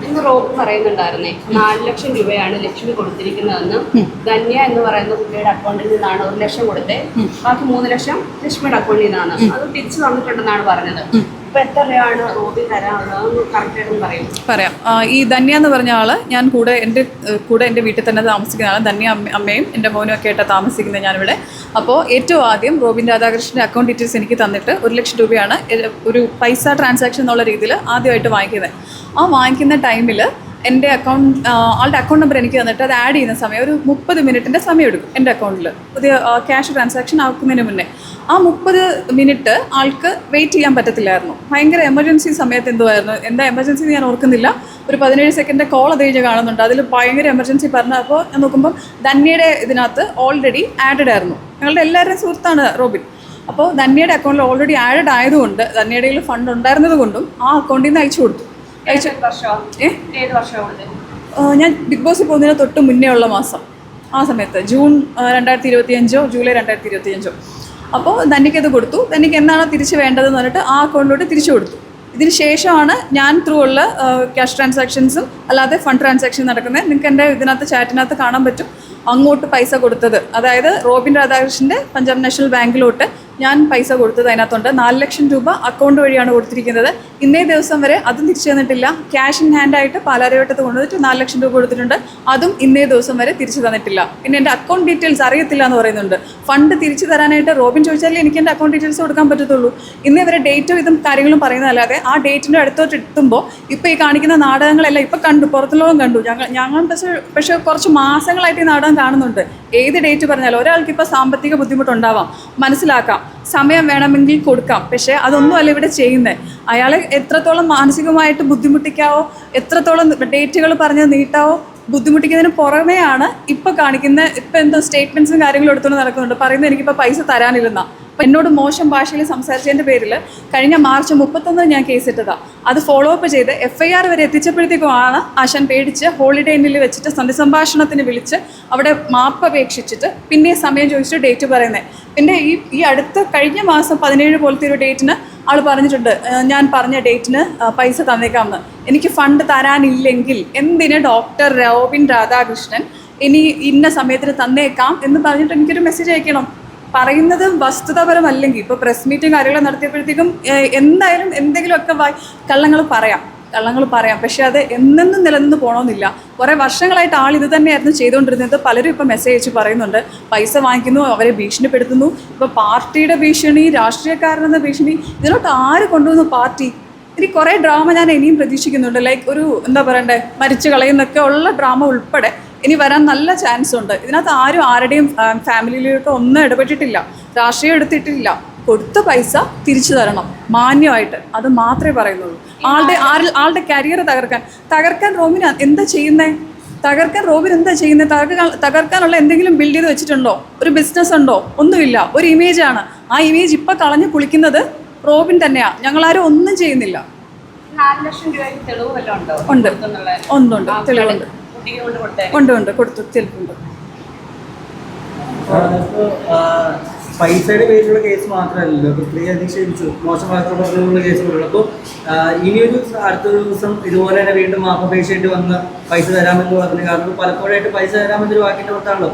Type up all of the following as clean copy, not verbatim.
ഇന്ന് റോബ് പറയുന്നുണ്ടായിരുന്നേ 4 ലക്ഷം രൂപയാണ് ലക്ഷ്മി കൊടുത്തിരിക്കുന്നതെന്ന്. ധന്യ എന്ന് പറയുന്ന കുട്ടിയുടെ അക്കൗണ്ടിൽ നിന്നാണ് 1 ലക്ഷം കൊടുത്തത്, ബാക്കി 3 ലക്ഷം ലക്ഷ്മിയുടെ അക്കൗണ്ടിൽ നിന്നാണ്. അത് തിരിച്ചു തന്നിട്ടുണ്ടെന്നാണ് പറഞ്ഞത്. ഇപ്പൊ എത്ര രൂപയാണ് റോബി തരാനുള്ളത് കറക്റ്റായിട്ടും പറയാം. ഈ ധന്യ എന്ന് പറഞ്ഞ ആള് ഞാൻ കൂടെ എൻ്റെ വീട്ടിൽ തന്നെ താമസിക്കുന്ന ആളാണ്. ധന്യ അമ്മയും എൻ്റെ മോനും ഒക്കെ ആയിട്ടാണ് താമസിക്കുന്നത് ഞാനിവിടെ. അപ്പോൾ ഏറ്റവും ആദ്യം റോബിൻ രാധാകൃഷ്ണൻ്റെ അക്കൗണ്ട് ഡീറ്റെയിൽസ് എനിക്ക് തന്നിട്ട് 1 ലക്ഷം രൂപയാണ് ഒരു പൈസ ട്രാൻസാക്ഷൻ എന്നുള്ള രീതിയിൽ ആദ്യമായിട്ട് വാങ്ങിക്കുന്നത്. ആ വാങ്ങിക്കുന്ന ടൈമിൽ എൻ്റെ ആളുടെ അക്കൗണ്ട് നമ്പർ എനിക്ക് തന്നിട്ട് അത് ആഡ് ചെയ്യുന്ന സമയം ഒരു 30 മിനിറ്റിൻ്റെ സമയം എടുക്കും എൻ്റെ അക്കൗണ്ടിൽ പുതിയ ക്യാഷ് ട്രാൻസാക്ഷൻ ആക്കുന്നതിന് മുന്നേ. ആ 30 മിനിറ്റ് ആൾക്ക് വെയിറ്റ് ചെയ്യാൻ പറ്റത്തില്ലായിരുന്നു. ഭയങ്കര എമർജൻസി സമയത്ത് എന്താ എമർജൻസി ഞാൻ ഓർക്കുന്നില്ല. ഒരു 17 സെക്കൻഡ് കോൾ അത് കഴിഞ്ഞ് കാണുന്നുണ്ട്. അതിൽ ഭയങ്കര എമർജൻസി പറഞ്ഞപ്പോൾ ഞാൻ നോക്കുമ്പോൾ ധന്യയുടെ ഇതിനകത്ത് ഓൾറെഡി ആഡഡ് ആയിരുന്നു. ഞങ്ങളുടെ എല്ലാവരുടെയും സുഹൃത്താണ് റോബിൻ. അപ്പോൾ ധന്യയുടെ അക്കൗണ്ടിൽ ഓൾറെഡി ആഡഡ് ആയതുകൊണ്ട് ധന്യയുടെ കയ്യിൽ ഫണ്ട് ഉണ്ടായിരുന്നത് കൊണ്ടും ആ അക്കൗണ്ടിൽ നിന്ന് അയച്ചു കൊടുത്തു. ഞാൻ ബിഗ് ബോസിൽ പോകുന്നതിന് തൊട്ട് മുന്നേ ഉള്ള മാസം, ആ സമയത്ത് ജൂൺ 2025 ജൂലൈ 2025. അപ്പോൾ ധന്യയ്ക്ക് അത് കൊടുത്തു. ധന്യയ്ക്ക് എന്നാണോ തിരിച്ച് വേണ്ടതെന്ന് പറഞ്ഞിട്ട് ആ അക്കൗണ്ടിലോട്ട് തിരിച്ചു കൊടുത്തു. ഇതിന് ശേഷമാണ് ഞാൻ ത്രൂ ഉള്ള ക്യാഷ് ട്രാൻസാക്ഷൻസും അല്ലാതെ ഫണ്ട് ട്രാൻസാക്ഷൻ നടക്കുന്നത്. നിങ്ങൾക്ക് എൻ്റെ ഇതിനകത്ത് ചാറ്റിനകത്ത് കാണാൻ പറ്റും അങ്ങോട്ട് പൈസ കൊടുത്തത്. അതായത് റോബിൻ രാധാകൃഷ്ണൻ്റെ പഞ്ചാബ് നാഷണൽ ബാങ്കിലോട്ട് ഞാൻ പൈസ കൊടുത്തത് അതിനകത്തുണ്ട്. 4 ലക്ഷം രൂപ അക്കൗണ്ട് വഴിയാണ് കൊടുത്തിരിക്കുന്നത്. ഇന്നേ ദിവസം വരെ അതും തിരിച്ചു തന്നിട്ടില്ല. ക്യാഷ് ഇൻ ഹാൻഡായിട്ട് പാലാരിവട്ടത്ത് കൊണ്ടുവന്നിട്ട് 4 ലക്ഷം രൂപ കൊടുത്തിട്ടുണ്ട്. അതും ഇന്നേ ദിവസം വരെ തിരിച്ചു തന്നിട്ടില്ല. പിന്നെ എൻ്റെ അക്കൗണ്ട് ഡീറ്റെയിൽസ് അറിയത്തില്ല എന്ന് പറയുന്നുണ്ട്. ഫണ്ട് തിരിച്ചു തരാനായിട്ട് റോബിൻ ചോദിച്ചാലേ എനിക്ക് എൻ്റെ അക്കൗണ്ട് ഡീറ്റെയിൽസ് കൊടുക്കാൻ പറ്റത്തുള്ളൂ. ഇന്നേ വരെ ഡേറ്റും ഇതും കാര്യങ്ങളും പറയുന്നതല്ലാതെ ആ ഡേറ്റിൻ്റെ അടുത്തോട്ട് എത്തുമ്പോൾ ഇപ്പോൾ ഈ കാണിക്കുന്ന നാടകങ്ങളെല്ലാം ഇപ്പോൾ കണ്ടു, പുറത്തുള്ളതും കണ്ടു. ഞങ്ങൾ പക്ഷേ കുറച്ച് മാസങ്ങളായിട്ട് ഈ നാടകം കാണുന്നുണ്ട്. ഏത് ഡേറ്റ് പറഞ്ഞാലും ഒരാൾക്ക് ഇപ്പോൾ സാമ്പത്തിക ബുദ്ധിമുട്ടുണ്ടാവാം, മനസ്സിലാക്കാം, സമയം വേണമെങ്കിൽ കൊടുക്കാം. പക്ഷേ അതൊന്നുമല്ല ഇവിടെ ചെയ്യുന്നത്. അയാളെ എത്രത്തോളം മാനസികമായിട്ട് ബുദ്ധിമുട്ടിക്കാവോ, എത്രത്തോളം ഡേറ്റുകൾ പറഞ്ഞ് നീട്ടാവോ, ബുദ്ധിമുട്ടിക്കുന്നതിന് പുറമെയാണ് ഇപ്പോൾ എന്തോ സ്റ്റേറ്റ്മെൻറ്റ്സും കാര്യങ്ങളും എടുത്തുകൊണ്ട് നടക്കുന്നുണ്ട്. പറയുന്നത് എനിക്കിപ്പോൾ പൈസ തരാനില്ലെന്നാണ്. അപ്പം എന്നോട് മോശം ഭാഷയിൽ സംസാരിച്ചതിൻ്റെ പേരിൽ കഴിഞ്ഞ മാർച്ച് 31 ഞാൻ കേസിട്ടതാണ്. അത് ഫോളോ അപ്പ് ചെയ്ത് FIR വരെ എത്തിച്ചപ്പോഴത്തേക്കുമാണ് ആശാൻ പേടിച്ച് ഹോളിഡേ ഇന്നിൽ വെച്ചിട്ട് സന്ധിസംഭാഷണത്തിന് വിളിച്ച് അവിടെ മാപ്പ് അപേക്ഷിച്ചിട്ട് പിന്നെ സമയം ചോദിച്ചിട്ട് ഡേറ്റ് പറയുന്നത്. പിന്നെ ഈ അടുത്ത കഴിഞ്ഞ മാസം 17 പോലത്തെ ഒരു ഡേറ്റിന് ആൾ പറഞ്ഞിട്ടുണ്ട്, ഞാൻ പറഞ്ഞ ഡേറ്റിന് പൈസ തന്നേക്കാമെന്ന്. എനിക്ക് ഫണ്ട് തരാനില്ലെങ്കിൽ എന്തിന് ഡോക്ടർ റോബിൻ രാധാകൃഷ്ണൻ ഇനി ഇന്ന സമയത്തിന് തന്നേക്കാം എന്ന് പറഞ്ഞിട്ട് എനിക്കൊരു മെസ്സേജ് അയക്കണം. പറയുന്നത് വസ്തുതാപരമല്ലെങ്കിൽ ഇപ്പോൾ പ്രസ് മീറ്റും കാര്യങ്ങളും നടത്തിയപ്പോഴത്തേക്കും എന്തായാലും എന്തെങ്കിലുമൊക്കെ കള്ളങ്ങൾ പറയാം. പക്ഷേ അത് എന്നെന്നും നിലനിന്ന് പോകണമെന്നില്ല. കുറേ വർഷങ്ങളായിട്ട് ആൾ ഇത് തന്നെയായിരുന്നു ചെയ്തുകൊണ്ടിരുന്നത്. പലരും ഇപ്പോൾ മെസ്സേജ് അയച്ച് പറയുന്നുണ്ട് പൈസ വാങ്ങിക്കുന്നു, അവരെ ഭീഷണിപ്പെടുത്തുന്നു. ഇപ്പോൾ പാർട്ടിയുടെ ഭീഷണി, രാഷ്ട്രീയക്കാരനെന്ന ഭീഷണി, ഇതിലോട്ട് ആര് കൊണ്ടുവന്നു പാർട്ടി? ഇനി കുറേ ഡ്രാമ ഞാൻ ഇനിയും പ്രതീക്ഷിക്കുന്നുണ്ട്. ലൈക്ക് ഒരു എന്താ പറയണ്ടേ, മരിച്ചു കളയുന്നൊക്കെ ഉള്ള ഡ്രാമ ഉൾപ്പെടെ ഇനി വരാൻ നല്ല ചാൻസ് ഉണ്ട്. ഇതിനകത്ത് ആരുടെയും ഫാമിലിയിലോട്ട് ഒന്നും ഇടപെട്ടിട്ടില്ല, രാഷ്ട്രീയം എടുത്തിട്ടില്ല. കൊടുത്ത പൈസ തിരിച്ചു തരണം മാന്യമായിട്ട്, അത് മാത്രമേ പറയുന്നുള്ളൂ. ആളുടെ കരിയർ തകർക്കാൻ റോബിൻ എന്താ ചെയ്യുന്നത്? തകർക്കാനുള്ള എന്തെങ്കിലും ബിൽഡ് ചെയ്ത് വെച്ചിട്ടുണ്ടോ? ഒരു ബിസിനസ് ഉണ്ടോ? ഒന്നുമില്ല. ഒരു ഇമേജാണ്. ആ ഇമേജ് ഇപ്പം കളഞ്ഞു കുളിക്കുന്നത് റോബിൻ തന്നെയാണ്. ഞങ്ങളാരും ഒന്നും ചെയ്യുന്നില്ല. 4 ലക്ഷം രൂപയ്ക്ക് തെളിവ് വല്ലതും ഉണ്ടോ? ഉണ്ട്, തെളിവുണ്ട്. ഉണ്ട്, കൊടുത്തു, തെളിവുണ്ട്. പൈസയുടെ പേരിലുള്ള കേസ് മാത്രമല്ലല്ലോ, ഇപ്പോൾ സ്ത്രീ അധിക്ഷേപിച്ചു, മോശം വാർത്ത പറഞ്ഞുള്ള കേസുകളുള്ളൂ. അപ്പോൾ ഇനിയൊരു അടുത്ത ദിവസം ഇതുപോലെ തന്നെ വീണ്ടും മാപ്പപേക്ഷയായിട്ട് വന്ന് പൈസ തരാമെന്ന് പറഞ്ഞു. കാരണം പലപ്പോഴായിട്ട് പൈസ തരാമെന്നൊരു വാക്കിൻ്റെ പുറത്താണല്ലോ.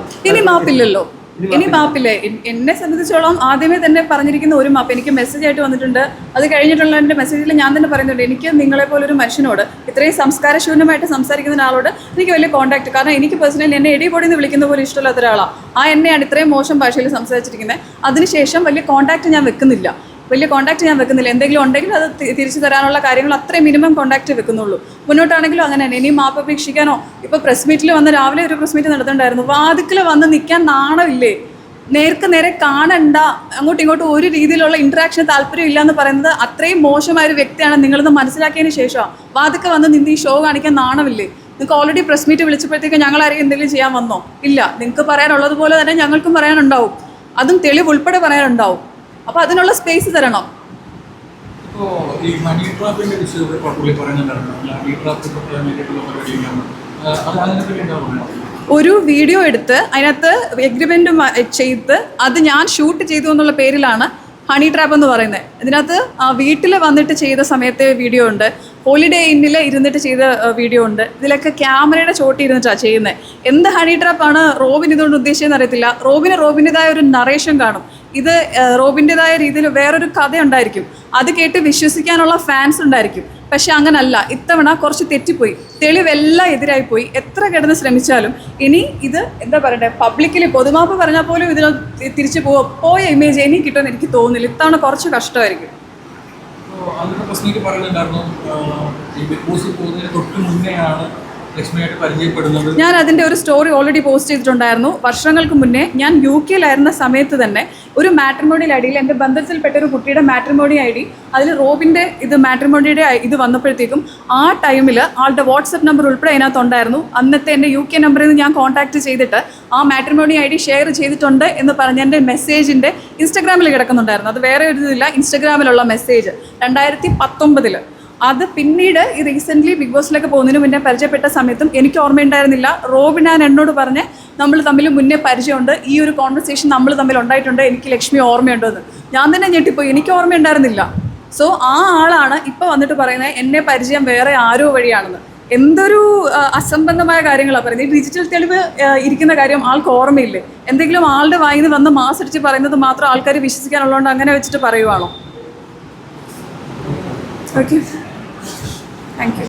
ഇനി മാപ്പില്ലേ? എന്നെ സംബന്ധിച്ചോളം ആദ്യമേ തന്നെ പറഞ്ഞിരിക്കുന്ന ഒരു മാപ്പ് എനിക്ക് മെസ്സേജ് ആയിട്ട് വന്നിട്ടുണ്ട്. അത് കഴിഞ്ഞിട്ടുള്ള എൻ്റെ മെസ്സേജിൽ ഞാൻ തന്നെ പറയുന്നുണ്ട്, എനിക്ക് നിങ്ങളെപ്പോലൊരു മനുഷ്യനോട്, ഇത്രയും സംസ്കാരശൂന്യമായിട്ട് സംസാരിക്കുന്ന ഒരാളോട് എനിക്ക് വലിയ കോൺടാക്ട്, കാരണം എനിക്ക് പേഴ്സണലി എന്നെ എടിപൊടിന്ന് വിളിക്കുന്ന പോലെ ഇഷ്ടമില്ലാത്ത ഒരാളാണ്. എന്നെയാണ് ഇത്രയും മോശം ഭാഷയിൽ സംസാരിച്ചിരിക്കുന്നത്. അതിനുശേഷം വലിയ കോൺടാക്ട് ഞാൻ വെക്കുന്നില്ല. എന്തെങ്കിലും ഉണ്ടെങ്കിൽ അത് തിരിച്ചു തരാനുള്ള കാര്യങ്ങൾ അത്രയും മിനിമം കോൺടാക്റ്റ് വെക്കുന്നുള്ളൂ. മുന്നോട്ടാണെങ്കിലും അങ്ങനെ തന്നെ. ഇനി മാപ്പ് അപേക്ഷിക്കാനോ, ഇപ്പോൾ പ്രസ് മീറ്റിൽ വന്ന് രാവിലെ ഒരു പ്രസ് മീറ്റ് നടത്തുന്നുണ്ടായിരുന്നു. വാതിക്കൽ വന്ന് നിൽക്കാൻ നാണമില്ലേ? നേരെ കാണണ്ട, അങ്ങോട്ടും ഇങ്ങോട്ടും ഒരു രീതിയിലുള്ള ഇൻട്രാക്ഷൻ താല്പര്യമില്ല എന്ന് പറയുന്നത് അത്രയും മോശമായൊരു വ്യക്തിയാണ് നിങ്ങളെന്ന് മനസ്സിലാക്കിയതിന് ശേഷമാണ് വാതിക്ക വന്ന് നിന്ന് ഈ ഷോ കാണിക്കാൻ നാണമില്ലേ? നിങ്ങൾക്ക് ഓൾറെഡി പ്രസ് മീറ്റ് വിളിച്ചപ്പോഴത്തേക്ക് ഞങ്ങൾ ആരെയും എന്തെങ്കിലും ചെയ്യാൻ വന്നോ? ഇല്ല. നിങ്ങൾക്ക് പറയാനുള്ളതുപോലെ തന്നെ ഞങ്ങൾക്കും പറയാനുണ്ടാവും. അതും തെളിവ് ഉൾപ്പെടെ പറയാനുണ്ടാവും. അപ്പോൾ അതിനുള്ള സ്പേസ് തരണം. ഒരു വീഡിയോ എടുത്ത് അതിനകത്ത് എഗ്രിമെൻ്റ് ചെയ്ത് അത് ഞാൻ ഷൂട്ട് ചെയ്തു എന്നുള്ള പേരിലാണ് ഹണി ട്രാപ്പ് എന്ന് പറയുന്നത്. ഇതിനകത്ത് വീട്ടിൽ വന്നിട്ട് ചെയ്ത സമയത്തെ വീഡിയോ ഉണ്ട്. ഹോളിഡേ ഇന്നിൽ ഇരുന്നിട്ട് ചെയ്ത വീഡിയോ ഉണ്ട്. ഇതിലൊക്കെ ക്യാമറയുടെ ചോട്ടി ഇരുന്നിട്ടാണ് ചെയ്യുന്നത്. എന്ത് ഹണി ട്രാപ്പാണ് റോബിൻ ഇതുകൊണ്ട് ഉദ്ദേശിച്ചതെന്ന് അറിയത്തില്ല. റോബിൻ്റെതായ ഒരു നറേഷൻ കാണും. ഇത് റോബിൻ്റെതായ രീതിയിൽ വേറൊരു കഥ ഉണ്ടായിരിക്കും. അത് കേട്ട് വിശ്വസിക്കാനുള്ള ഫാൻസ് ഉണ്ടായിരിക്കും. പക്ഷെ അങ്ങനല്ല, ഇത്തവണ കുറച്ച് തെറ്റിപ്പോയി. തെളിവെല്ലാം എതിരായിപ്പോയി. എത്ര കിടന്ന് ശ്രമിച്ചാലും ഇനി ഇത് എന്താ പറയണ്ടേ, പബ്ലിക്കിൽ പൊതുമാപ്പ് പറഞ്ഞാൽ പോലും ഇതിന് തിരിച്ചു പോയ ഇമേജ് ഇനി കിട്ടുമെന്ന് എനിക്ക് തോന്നുന്നില്ല. ഇത്തവണ കുറച്ച് കഷ്ടമായിരിക്കും. അന്നത്തെ പ്രശ്നത്തിൽ പറയുന്നുണ്ടായിരുന്നു ഈ ബിഗ് ബോസിൽ പോകുന്നതിന് തൊട്ട് മുന്നെയാണ് ലക്ഷ്മിയായിട്ട് പരിചയപ്പെടുന്നത്. ഞാൻ അതിൻ്റെ ഒരു സ്റ്റോറി ഓൾറെഡി പോസ്റ്റ് ചെയ്തിട്ടുണ്ടായിരുന്നു. വർഷങ്ങൾക്ക് മുന്നേ ഞാൻ UK-യിലായിരുന്ന സമയത്ത് തന്നെ ഒരു മാട്രിമോണിയൽ ഐ ഡിയിൽ എൻ്റെ ബന്ധത്തിൽപ്പെട്ട ഒരു കുട്ടിയുടെ മാട്രിമോണി ഐ ഡി, അതിൽ റോബിൻ്റെ ഇത് മാട്രിമോണിയുടെ ഇത് വന്നപ്പോഴത്തേക്കും ആ ടൈമിൽ ആളുടെ വാട്സപ്പ് നമ്പർ ഉൾപ്പെടെ അതിനകത്തുണ്ടായിരുന്നു. അന്നത്തെ എൻ്റെ UK നമ്പറിൽ നിന്ന് ഞാൻ കോൺടാക്ട് ചെയ്തിട്ട് ആ മാട്രിമോണി ഐ ഡി ഷെയർ ചെയ്തിട്ടുണ്ട് എന്ന് പറഞ്ഞ് എൻ്റെ മെസ്സേജിൻ്റെ ഇൻസ്റ്റഗ്രാമിൽ കിടക്കുന്നുണ്ടായിരുന്നു. അത് വേറെ ഒരു ഇതില്ല, ഇൻസ്റ്റഗ്രാമിലുള്ള മെസ്സേജ് 2019. അത് പിന്നീട് ഈ റീസെൻ്റ്ലി ബിഗ് ബോസിലൊക്കെ പോകുന്നതിന് മുന്നേ പരിചയപ്പെട്ട സമയത്തും എനിക്ക് ഓർമ്മയുണ്ടായിരുന്നില്ല. റോബിൻ എന്നോട് പറഞ്ഞ് നമ്മൾ തമ്മിൽ മുന്നേ പരിചയമുണ്ട്, ഈ ഒരു കോൺവെർസേഷൻ നമ്മൾ തമ്മിൽ ഉണ്ടായിട്ടുണ്ട്, എനിക്ക് ലക്ഷ്മി ഓർമ്മയുണ്ടോ എന്ന്. ഞാൻ തന്നെ ഞെട്ടിപ്പോയി, എനിക്ക് ഓർമ്മയുണ്ടായിരുന്നില്ല. സോ ആ ആളാണ് ഇപ്പോൾ വന്നിട്ട് പറയുന്നത് എന്നെ പരിചയം വേറെ ആരോ വഴിയാണെന്ന്. എന്തൊരു അസംബന്ധമായ കാര്യങ്ങളാണ് പറയുന്നത്. ഈ ഡിജിറ്റൽ തെളിവ് ഇരിക്കുന്ന കാര്യം ആൾക്ക് ഓർമ്മയില്ലേ? എന്തെങ്കിലും ആളുടെ വായിൽ നിന്ന് വന്ന് മാസടിച്ച് പറയുന്നത് മാത്രം ആൾക്കാർ വിശ്വസിക്കാനുള്ളതുകൊണ്ട് അങ്ങനെ വെച്ചിട്ട് പറയുവാണോ? Okay, thank you.